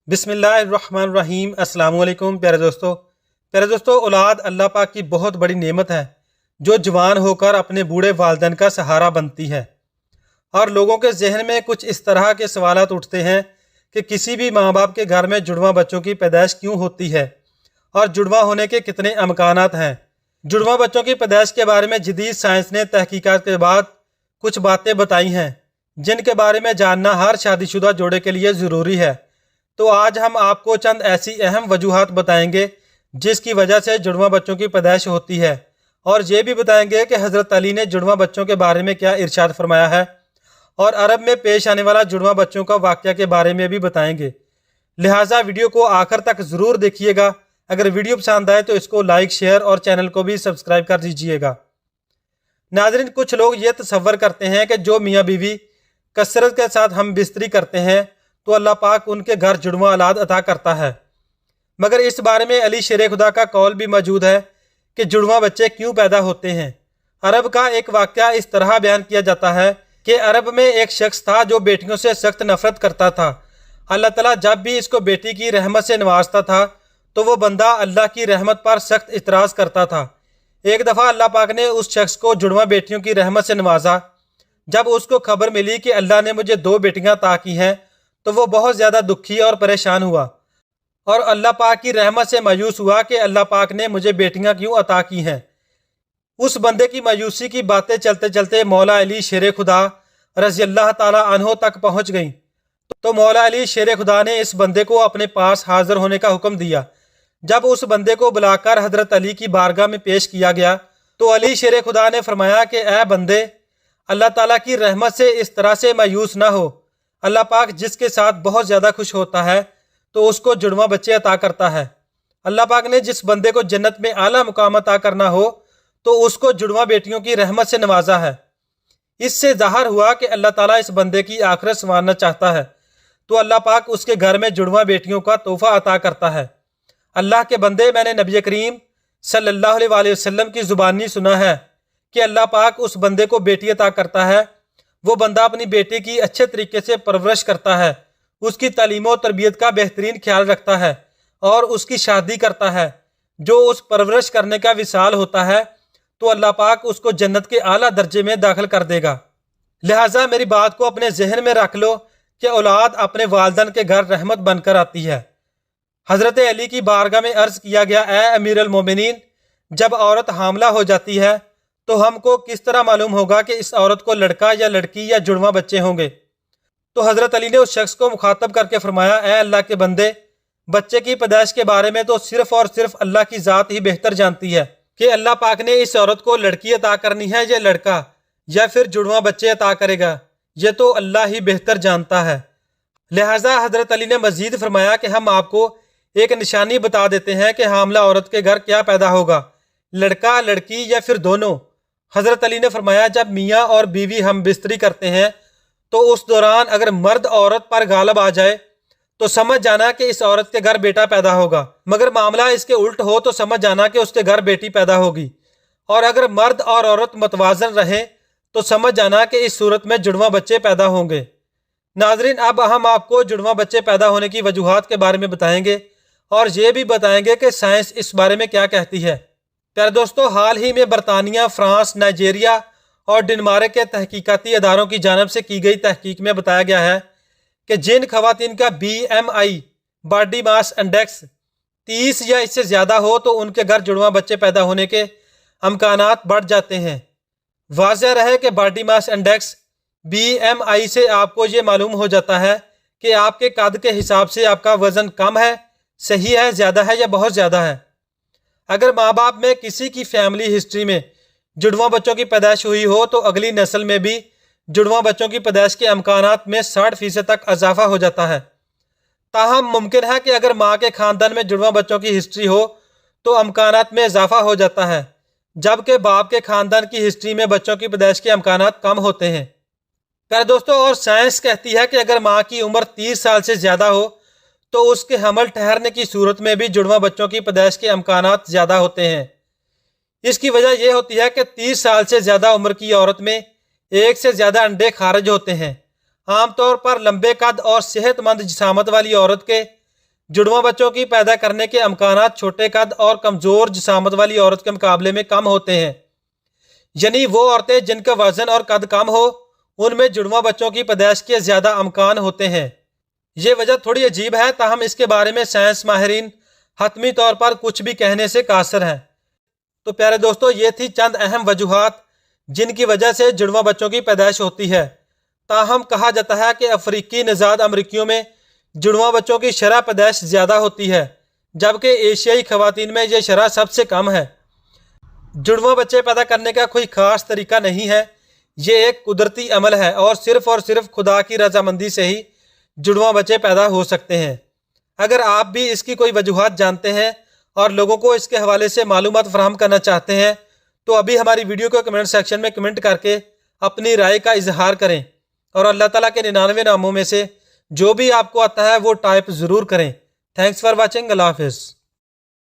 बिस्मिल्लाहिर्रहमानिर्रहीम। अस्सलाम वालेकुम प्यारे दोस्तों, औलाद अल्लाह पाक की बहुत बड़ी नेमत है जो जवान होकर अपने बूढ़े वालिदैन का सहारा बनती है। और लोगों के जहन में कुछ इस तरह के सवालात उठते हैं कि किसी भी माँ बाप के घर में जुड़वा बच्चों की पैदाइश क्यों होती है और जुड़वा होने के कितने अमकानात हैं। जुड़वा बच्चों की पैदाइश के बारे में जदीद साइंस ने तहकीकात के बाद कुछ बातें बताई हैं जिनके बारे में जानना हर शादीशुदा जोड़े के लिए ज़रूरी है। तो आज हम आपको चंद ऐसी अहम वजूहात बताएंगे जिसकी वजह से जुड़वा बच्चों की पैदाइश होती है, और ये भी बताएंगे कि हज़रत अली ने जुड़वा बच्चों के बारे में क्या इरशाद फरमाया है, और अरब में पेश आने वाला जुड़वा बच्चों का वाक़या के बारे में भी बताएंगे। लिहाजा वीडियो को आखिर तक ज़रूर देखिएगा। अगर वीडियो पसंद आए तो इसको लाइक, शेयर और चैनल को भी सब्सक्राइब कर दीजिएगा। नाज़रीन, कुछ लोग ये तसव्वुर करते हैं कि जो मियाँ बीवी कसरत के साथ हम बिस्तरी करते हैं तो अल्लाह पाक उनके घर जुड़वा औलाद अता करता है, मगर इस बारे में अली शेर खुदा का कौल भी मौजूद है कि जुड़वा बच्चे क्यों पैदा होते हैं। अरब का एक वाक़या इस तरह बयान किया जाता है कि अरब में एक शख्स था जो बेटियों से सख्त नफरत करता था। अल्लाह ताला जब भी इसको बेटी की रहमत से नवाजता था तो वो बंदा अल्लाह की रहमत पर सख्त इतराज़ करता था। एक दफ़ा अल्लाह पाक ने उस शख्स को जुड़वा बेटियों की रहमत से नवाजा। जब उसको खबर मिली कि अल्लाह ने मुझे 2 बेटियां अता की हैं तो वो बहुत ज़्यादा दुखी और परेशान हुआ और अल्लाह पाक की रहमत से मायूस हुआ कि अल्लाह पाक ने मुझे बेटियां क्यों अता की हैं। उस बंदे की मायूसी की बातें चलते चलते मौला अली शेर खुदा रज़ी अल्लाह ताला अन्हो तक पहुँच गईं। तो मौला अली शेर खुदा ने इस बंदे को अपने पास हाजिर होने का हुक्म दिया। जब उस बंदे को बुलाकर हज़रत अली की बारगाह में पेश किया गया तो अली शेर खुदा ने फरमाया कि ए बंदे, अल्लाह ताला की रहमत से इस तरह से मायूस ना हो। अल्लाह पाक जिसके साथ बहुत ज़्यादा खुश होता है तो उसको जुड़वा बच्चे अता करता है। अल्लाह पाक ने जिस बंदे को जन्नत में आला मुकाम अता करना हो तो उसको जुड़वा बेटियों की रहमत से नवाजा है। इससे ज़ाहिर हुआ कि अल्लाह ताला इस बंदे की आखिरत संवारना चाहता है, तो अल्लाह पाक उसके घर में जुड़वा बेटियों का तोहफा अता करता है। अल्लाह के बंदे, मैंने नबी करीम सल्लल्लाहु अलैहि वसल्लम की ज़ुबानी सुना है कि अल्लाह पाक उस बंदे को बेटी अता करता है। वो बंदा अपनी बेटी की अच्छे तरीके से परवरिश करता है, उसकी तालीम और तरबियत का बेहतरीन ख्याल रखता है और उसकी शादी करता है। जो उस परवरिश करने का विसाल होता है तो अल्लाह पाक उसको जन्नत के आला दर्जे में दाखिल कर देगा। लिहाजा मेरी बात को अपने जहन में रख लो कि औलाद अपने वालिदैन के घर रहमत बनकर आती है। हज़रत अली की बारगाह में अर्ज़ किया गया, ए अमीर अल मोमिनीन, जब औरत हामला हो जाती है तो हमको किस तरह मालूम होगा कि इस औरत को लड़का या लड़की या जुड़वा बच्चे होंगे। तो हज़रत अली ने उस शख्स को मुखातब करके फरमाया, ए अल्लाह के बंदे, बच्चे की पैदाइश के बारे में तो सिर्फ और सिर्फ अल्लाह की ज़ात ही बेहतर जानती है कि अल्लाह पाक ने इस औरत को लड़की अता करनी है या लड़का, या फिर जुड़वा बच्चे अता करेगा, ये तो अल्लाह ही बेहतर जानता है। लिहाजा हज़रत अली ने मज़ीद फरमाया कि हम आपको एक निशानी बता देते हैं कि हामला औरत के घर क्या पैदा होगा, लड़का, लड़की या फिर दोनों। हज़रत अली ने फरमाया, जब मियाँ और बीवी हम बिस्तरी करते हैं तो उस दौरान अगर मर्द औरत पर गालब आ जाए तो समझ जाना कि इस औरत के घर बेटा पैदा होगा, मगर मामला इसके उल्ट हो तो समझ जाना कि उसके घर बेटी पैदा होगी। और अगर मर्द और औरत मतवाजन रहे तो समझ जाना कि इस सूरत में जुड़वा बच्चे पैदा होंगे। नाजरीन, अब हम आपको जुड़वा बच्चे पैदा होने की वजूहात के बारे में बताएंगे और ये भी बताएंगे कि साइंस इस बारे में क्या कहती है। प्यारे दोस्तों, हाल ही में बरतानिया, फ्रांस, नाइजीरिया और डेनमार्क के तहकीकाती अदारों की जानब से की गई तहकीक में बताया गया है कि जिन खवातीन का BMI बॉडी मास इंडेक्स 30 या इससे ज़्यादा हो तो उनके घर जुड़वा बच्चे पैदा होने के अमकानात बढ़ जाते हैं। वाज़ेह रहे कि बॉडी मास इंडेक्स BMI से आपको ये मालूम हो जाता है कि आपके कद के हिसाब से आपका वज़न कम है, सही है, ज़्यादा है या बहुत ज़्यादा है। अगर माँ बाप में किसी की फैमिली हिस्ट्री में जुड़वा बच्चों की पैदाइश हुई हो तो अगली नस्ल में भी जुड़वा बच्चों की पैदाइश के अमकानात में 60% तक इजाफा हो जाता है। ताहम मुमकिन है कि अगर माँ के ख़ानदान में जुड़वा बच्चों की हिस्ट्री हो तो अमकानात में इजाफा हो जाता है, जबकि बाप के ख़ानदान की हिस्ट्री में बच्चों की पैदाइश के अमकानात कम होते हैं। प्यारे दोस्तों, और साइंस कहती है कि अगर माँ की उम्र 30 साल से ज़्यादा हो तो उसके हमल ठहरने की सूरत में भी जुड़वा बच्चों की पैदाइश के अमकानात ज़्यादा होते हैं। इसकी वजह यह होती है कि 30 साल से ज़्यादा उम्र की औरत में एक से ज़्यादा अंडे खारिज होते हैं। आमतौर पर लंबे कद और सेहतमंद जिसामत वाली औरत के जुड़वा बच्चों की पैदा करने के अमकानात छोटे कद और कमज़ोर जिसामत वाली औरत के मुकाबले में कम होते हैं। यानी वो औरतें जिनका वजन और कद कम हो, उनमें जुड़वा बच्चों की पैदाइश के ज़्यादा अमकान होते हैं। ये वजह थोड़ी अजीब है, ताहम इसके बारे में साइंस माहिरीन हतमी तौर पर कुछ भी कहने से कासर हैं। तो प्यारे दोस्तों, ये थी चंद अहम वजूहात जिनकी वजह से जुड़वा बच्चों की पैदाइश होती है। ताहम कहा जाता है कि अफ्रीकी नज़ाद अमरीकियों में जुड़वा बच्चों की शरह पैदाइश ज़्यादा होती है, जबकि एशियाई खवातीन में यह शरह सबसे कम है। जुड़वा बच्चे पैदा करने का कोई ख़ास तरीका नहीं है, ये एक कुदरती अमल है और सिर्फ खुदा की रजामंदी से ही जुड़वा बच्चे पैदा हो सकते हैं। अगर आप भी इसकी कोई वजूहात जानते हैं और लोगों को इसके हवाले से मालूमात फराहम करना चाहते हैं, तो अभी हमारी वीडियो को कमेंट सेक्शन में कमेंट करके अपनी राय का इजहार करें और अल्लाह ताला के 99 नामों में से जो भी आपको आता है वो टाइप ज़रूर करें। Thanks for watching. अल्लाह हाफिज़।